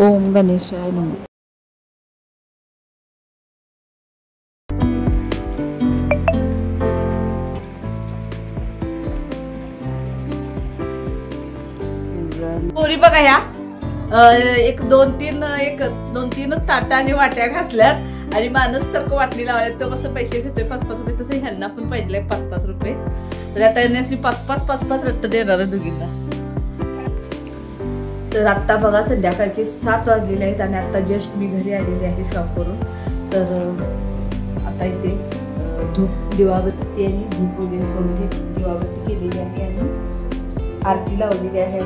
ओम गणेशाय नमः। पोरी बघा ह्या एक दोन तीनच ताटा आणि वाट्या घासल्यात आणि माणूस सारखं वाटणी लावल्यात. तो कसं पैसे घेतोय 5-5 रुपये, तसं ह्यांना पण पाहिजे 5-5 रुपये. तर आता यांनी 5-5 रट्ट देणार आहे दोघींना. तर आता बघा संध्याकाळचे 7 वाजलेले आहेत आणि आता जस्ट मी घरी आलेले आहे शॉपवरून. तर आता इथे धूप दिवाबत्ती आणि धूप वगैरे करून दिवाबत्ती केलेली आहे आणि आरती लावलेली आहे.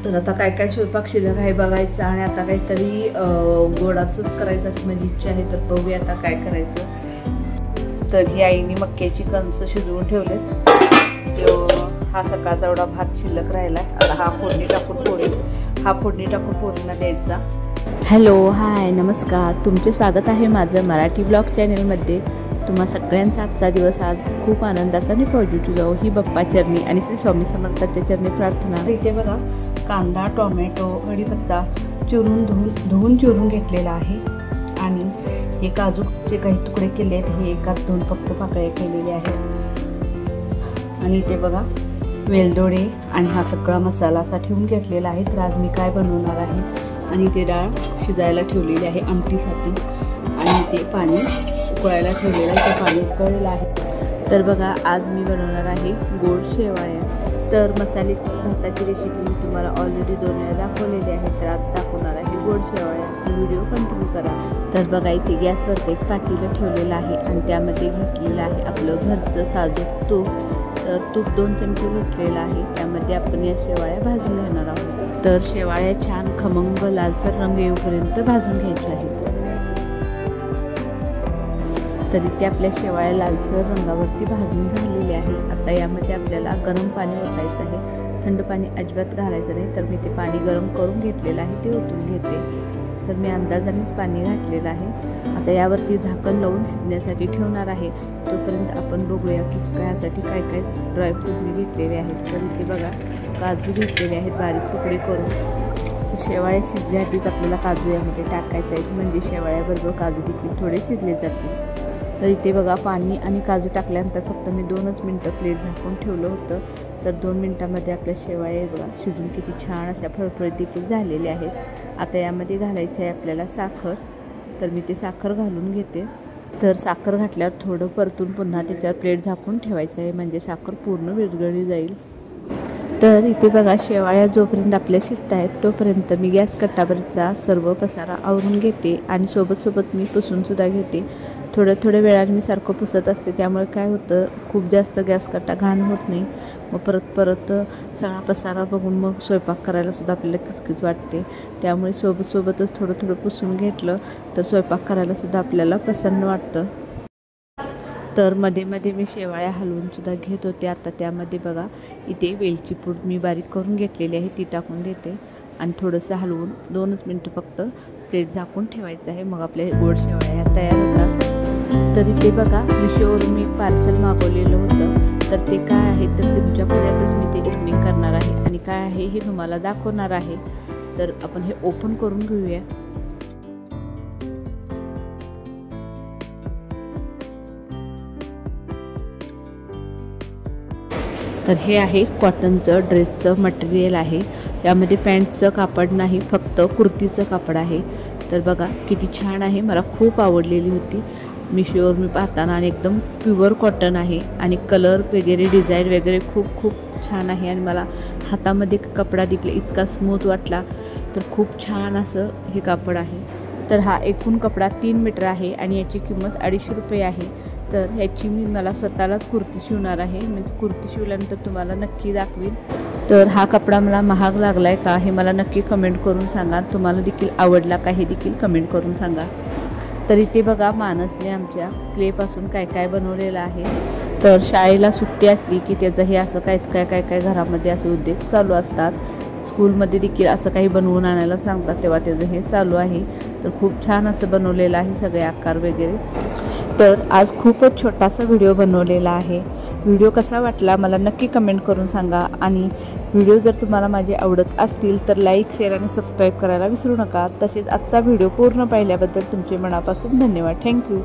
तर आता काय काय स्वयंपाक शिल्लक आहे बघायचं आणि आता काहीतरी गोडाचंच करायचं अशी माझी इच्छा आहे. तर बघूया आता काय करायचं. तर ही आईने मक्याची कणसं शिजवून ठेवलेत. हा सकाळचा एवढा भात शिल्लक राहिला. आता हा फोडणी टाकून पोरींना द्यायचा. हॅलो, हाय, नमस्कार. तुमचे स्वागत आहे माझं मराठी ब्लॉग चॅनलमध्ये. तुम्हा सगळ्यांचा आजचा दिवस आज खूप आनंदाचा आणि पॉझिटिव्ह जाऊ ही बाप्पा चरणी आणि श्री स्वामी समर्थांच्या चरणी प्रार्थना. इथे बघा कांदा, टोमॅटो, कढीपत्ता धुवून घेतलेला आहे आणि हे काजूचे काही तुकडे केले आहेत. हे 1-2 फक्त पाकळ्या केलेले आहेत आणि इथे बघा वेलदोडे आणि हा सगळा मसाला असा ठेवून घेतलेला आहे. तर आज मी काय बनवणार आहे आणि ते डाळ शिजायला ठेवलेली आहे आमटीसाठी आणि ते पाणी उकळायला ठेवलेलं आहे. ते पाणी उकळलेलं आहे. तर बघा आज मी बनवणार आहे गोड शेवाळ्या. तर मसाले भाताची रेसिपी मी तुम्हाला ऑलरेडी 2 वेळा दाखवलेली आहे. तर आज दाखवणार आहे गोड शेवाळ्या. व्हिडिओ कंटिन्यू करा. तर बघा इथे गॅसवरती एक पातेलं ठेवलेलं आहे आणि त्यामध्ये घेतलेलं आहे आपलं घरचं साजूक तूप. तर तूप 2 चमचे घेतलेलं आहे. त्यामध्ये आपण या शेवाळ्या भाजून घेणार आहोत. तर शेवाळ्या छान खमंग लालसर रंग येऊपर्यंत भाजून घ्यायच्या आहेत. तर इथे आपल्या शेवाळ्या लालसर रंगावरती भाजून झालेले आहे. आता यामध्ये आपल्याला गरम पाणी ओतायचं आहे. थंड पाणी अजिबात घालायचं नाही. तर मी ते पाणी गरम करून घेतलेलं आहे ते ओतून घेते. तर मी अंदाजानेच पाणी घातलेलं आहे. आता यावरती झाकण लावून शिजण्यासाठी ठेवणार आहे. तोपर्यंत आपण बघूया की त्यासाठी काय काय ड्रायफ्रूट मी घेतलेले आहेत. तर इथे बघा काजू घेतलेले आहेत बारीक तुकडे करून. शेवाळ्या शिजण्याआधीच आपल्याला काजू यामध्ये टाकायचे आहेत म्हणजे शेवाळ्याबरोबर काजू देखील थोडे शिजले जातील. तर इथे बघा पाणी आणि काजू टाकल्यानंतर फक्त मी 2च मिनटं प्लेट झाकून ठेवलं होतं. तर 2 मिनटामध्ये आपल्या शेवाळ्या बघा शिजून किती छान अशा फळफळीत देखील झालेल्या आहेत. आता यामध्ये घालायची आहे आपल्याला साखर. तर मी ते साखर घालून घेते. तर साखर घातल्यावर थोडं परतून पुन्हा त्याच्यावर प्लेट झाकून ठेवायचं आहे म्हणजे साखर पूर्ण विरघळली जाईल. तर इथे बघा शेवाळ्या जोपर्यंत आपल्या शिजत आहेत तोपर्यंत मी गॅस कट्टावरचा सर्व पसारा आवरून घेते आणि सोबत मी पुसूनसुद्धा घेते. थोड्या वेळाने मी सारखं पुसत असते. त्यामुळे काय होतं खूप जास्त गॅस कट्टा घाण होत नाही. मग परत सगळा पसारा बघून मग स्वयंपाक करायला सुद्धा आपल्याला किचकिच वाटते. त्यामुळे सोबतच थोडं पुसून घेतलं तर स्वयंपाक करायला सुद्धा आपल्याला प्रसन्न वाटतं. तर मध्ये मी शेवाळ्या हलवून सुद्धा घेत होते. आता त्यामध्ये बघा इथे वेलची पूड मी बारीक करून घेतलेली आहे ती टाकून देते आणि थोडंसं हलवून 2च मिनटं फक्त प्लेट झाकून ठेवायचं आहे. मग आपल्या गोड शेवाळ्या तयार होतात. तर इथे बघा मिशोवरून मी एक पार्सल मागवलेलं होतं. तर ते काय आहे तर तुमच्या पुढ्यातच मी ते ओपनिंग करणार आहे आणि काय आहे हे तुम्हाला दाखवणार आहे. तर आपण हे ओपन करून घेऊया. तर हे आहे कॉटनचं ड्रेसचं मटेरियल आहे. यामध्ये पॅन्टचं कापड नाही फक्त कुर्तीचं कापड आहे. तर बघा किती छान आहे. मला खूप आवडलेली होती मिशोवर मी पाहताना आणि एकदम प्युअर कॉटन आहे आणि कलर वगैरे डिझाईन वगैरे खूप छान आहे आणि मला हातामध्ये कपडा देखील इतका स्मूथ वाटला. तर खूप छान असं हे कापड आहे. तर हा एकूण कपडा 3 मीटर आहे आणि याची किंमत 250 रुपये आहे. तर ह्याची मला स्वतःलाच कुर्ती शिवणार आहे. म्हणजे कुर्ती शिवल्यानंतर तुम्हाला नक्की दाखवीन. तर हा कपडा मला महाग लागला आहे का हे मला नक्की कमेंट करून सांगा. तुम्हाला देखील आवडला का हे देखील कमेंट करून सांगा. तर इथे बघा मानसने आमच्या क्लेपासून काय बनवलेलं आहे. तर शाळेला सुट्टी असली की त्याचं हे असं काय घरामध्ये असे उद्योग चालू असतात. स्कूलमध्ये देखील असं काही बनवून आणायला सांगतात तेव्हा त्याचं हे चालू आहे. तर खूप छान असं बनवलेलं आहे सगळे आकार वगैरे. तर आज खूपच छोटासा व्हिडिओ बनवलेला आहे. व्हिडिओ कसा वाटला मला नक्की कमेंट करून सांगा आणि व्हिडिओ जर तुम्हाला माझे आवडत असतील तर लाईक शेअर आणि सबस्क्राईब करायला विसरू नका। तसेच आजचा व्हिडिओ पूर्ण पाहिल्याबद्दल तुमचे मनापासून धन्यवाद। थँक्यू।